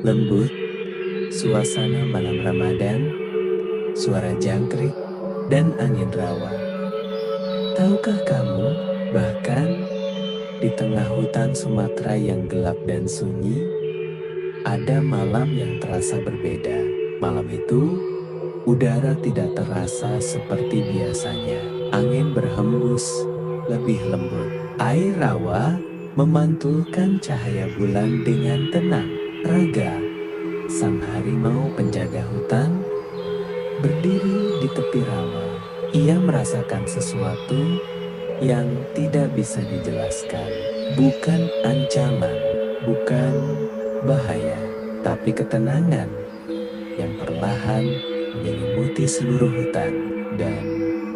Lembut, suasana malam Ramadan, suara jangkrik, dan angin rawa. Tahukah kamu, bahkan di tengah hutan Sumatera yang gelap dan sunyi, ada malam yang terasa berbeda. Malam itu, udara tidak terasa seperti biasanya. Angin berhembus lebih lembut. Air rawa memantulkan cahaya bulan dengan tenang. Raga, sang harimau penjaga hutan, berdiri di tepi rawa. Ia merasakan sesuatu yang tidak bisa dijelaskan. Bukan ancaman, bukan bahaya, tapi ketenangan yang perlahan menyelimuti seluruh hutan. Dan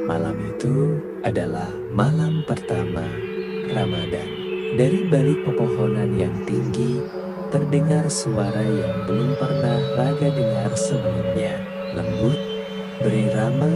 malam itu adalah malam pertama Ramadan. Dari balik pepohonan yang tinggi, terdengar suara yang belum pernah Raga dengar sebelumnya. Lembut, berirama,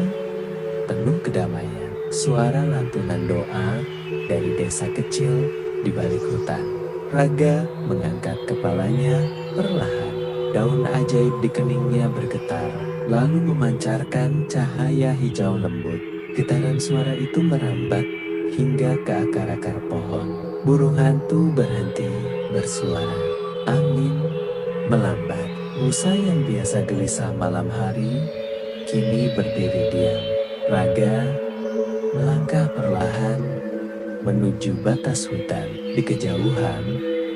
penuh kedamaian. Suara lantunan doa dari desa kecil di balik hutan. Raga mengangkat kepalanya perlahan. Daun ajaib di keningnya bergetar, lalu memancarkan cahaya hijau lembut. Getaran suara itu merambat hingga ke akar-akar pohon. Burung hantu berhenti bersuara. Angin melambat. Musa yang biasa gelisah malam hari, kini berdiri diam. Raga melangkah perlahan menuju batas hutan. Di kejauhan,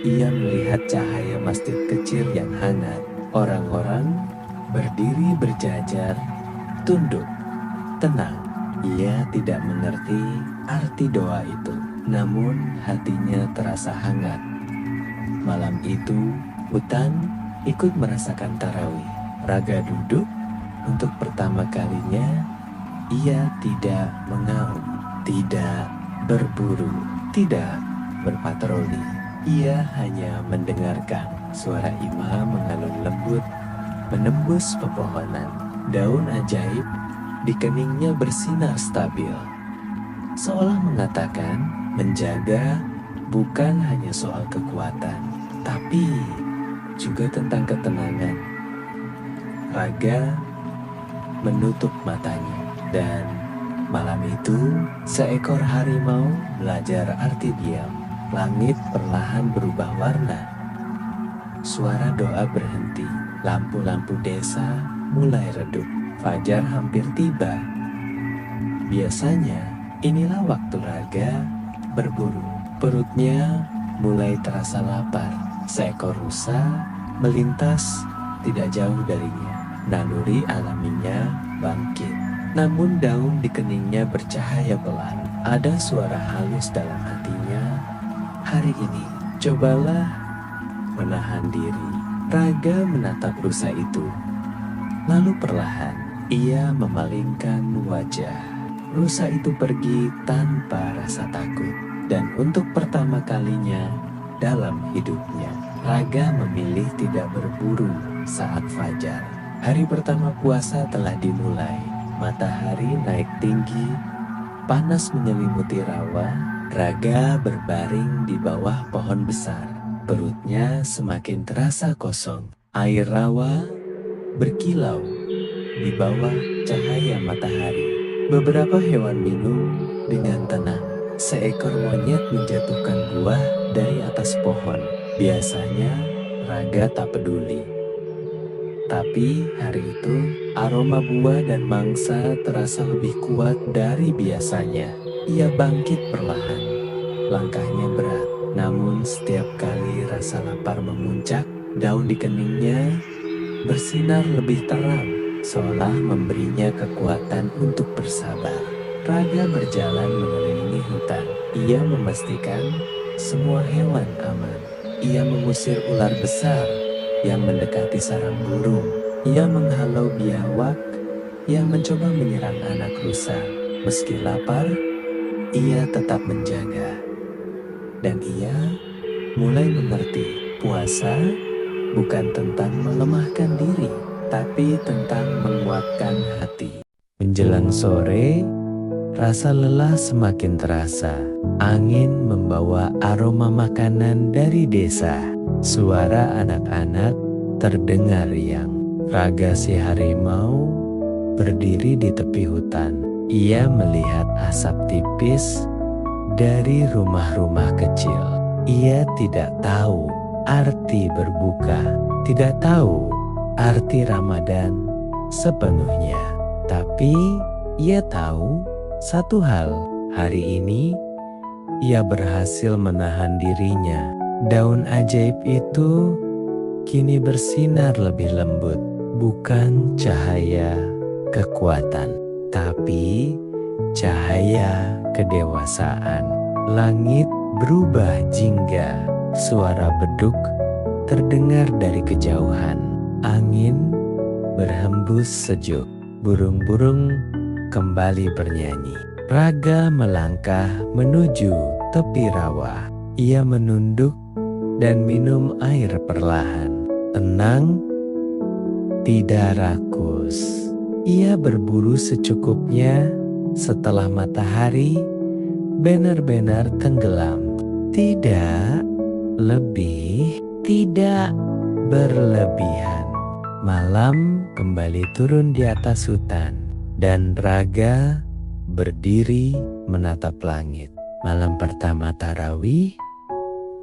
ia melihat cahaya masjid kecil yang hangat. Orang-orang berdiri berjajar, tunduk, tenang. Ia tidak mengerti arti doa itu, namun hatinya terasa hangat. Malam itu, hutan ikut merasakan tarawih. Raga duduk untuk pertama kalinya. Ia tidak mengaum, tidak berburu, tidak berpatroli. Ia hanya mendengarkan suara imam mengalun lembut menembus pepohonan. Daun ajaib di keningnya bersinar stabil, seolah mengatakan menjaga bukan hanya soal kekuatan, tapi juga tentang ketenangan. Raga menutup matanya, dan malam itu seekor harimau belajar arti diam. Langit perlahan berubah warna. Suara doa berhenti. Lampu-lampu desa mulai redup. Fajar hampir tiba. Biasanya inilah waktu Raga berburu. Perutnya mulai terasa lapar. Seekor rusa melintas tidak jauh darinya. Naluri alaminya bangkit. Namun daun di keningnya bercahaya pelan. Ada suara halus dalam hatinya. Hari ini, cobalah menahan diri. Raga menatap rusa itu. Lalu perlahan, ia memalingkan wajah. Rusa itu pergi tanpa rasa takut. Dan untuk pertama kalinya dalam hidupnya, Raga memilih tidak berburu saat fajar. Hari pertama puasa telah dimulai. Matahari naik tinggi, panas menyelimuti rawa. Raga berbaring di bawah pohon besar. Perutnya semakin terasa kosong. Air rawa berkilau di bawah cahaya matahari. Beberapa hewan minum dengan tenang. Seekor monyet menjatuhkan buah dari atas pohon. Biasanya Raga tak peduli. Tapi hari itu aroma buah dan mangsa terasa lebih kuat dari biasanya. Ia bangkit perlahan. Langkahnya berat, namun setiap kali rasa lapar memuncak, daun di keningnya bersinar lebih terang, seolah memberinya kekuatan untuk bersabar. Raga berjalan mengelilingi hutan. Ia memastikan semua hewan aman. Ia mengusir ular besar yang mendekati sarang burung. Ia menghalau biawak yang mencoba menyerang anak rusa. Meski lapar, ia tetap menjaga. Dan ia mulai mengerti, puasa bukan tentang melemahkan diri, tapi tentang menguatkan hati. Menjelang sore, rasa lelah semakin terasa. Angin membawa aroma makanan dari desa. Suara anak-anak terdengar riang. Raga si harimau berdiri di tepi hutan. Ia melihat asap tipis dari rumah-rumah kecil. Ia tidak tahu arti berbuka, tidak tahu arti Ramadan sepenuhnya. Tapi ia tahu satu hal, hari ini ia berhasil menahan dirinya. Daun ajaib itu kini bersinar lebih lembut, bukan cahaya kekuatan, tapi cahaya kedewasaan. Langit berubah jingga, suara beduk terdengar dari kejauhan. Angin berhembus sejuk, burung-burung kembali bernyanyi. Raga melangkah menuju tepi rawa. Ia menunduk dan minum air perlahan. Tenang, tidak rakus. Ia berburu secukupnya setelah matahari benar-benar tenggelam. Tidak lebih, tidak berlebihan. Malam kembali turun di atas hutan dan Raga berdiri menatap langit. Malam pertama tarawih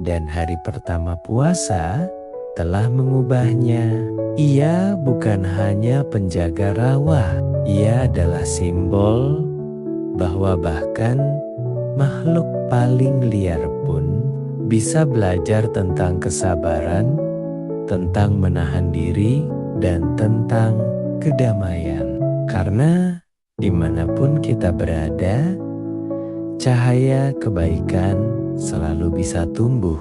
dan hari pertama puasa telah mengubahnya. Ia bukan hanya penjaga rawa, ia adalah simbol bahwa bahkan makhluk paling liar pun bisa belajar tentang kesabaran, tentang menahan diri, dan tentang kedamaian. Karena dimanapun kita berada, cahaya kebaikan selalu bisa tumbuh.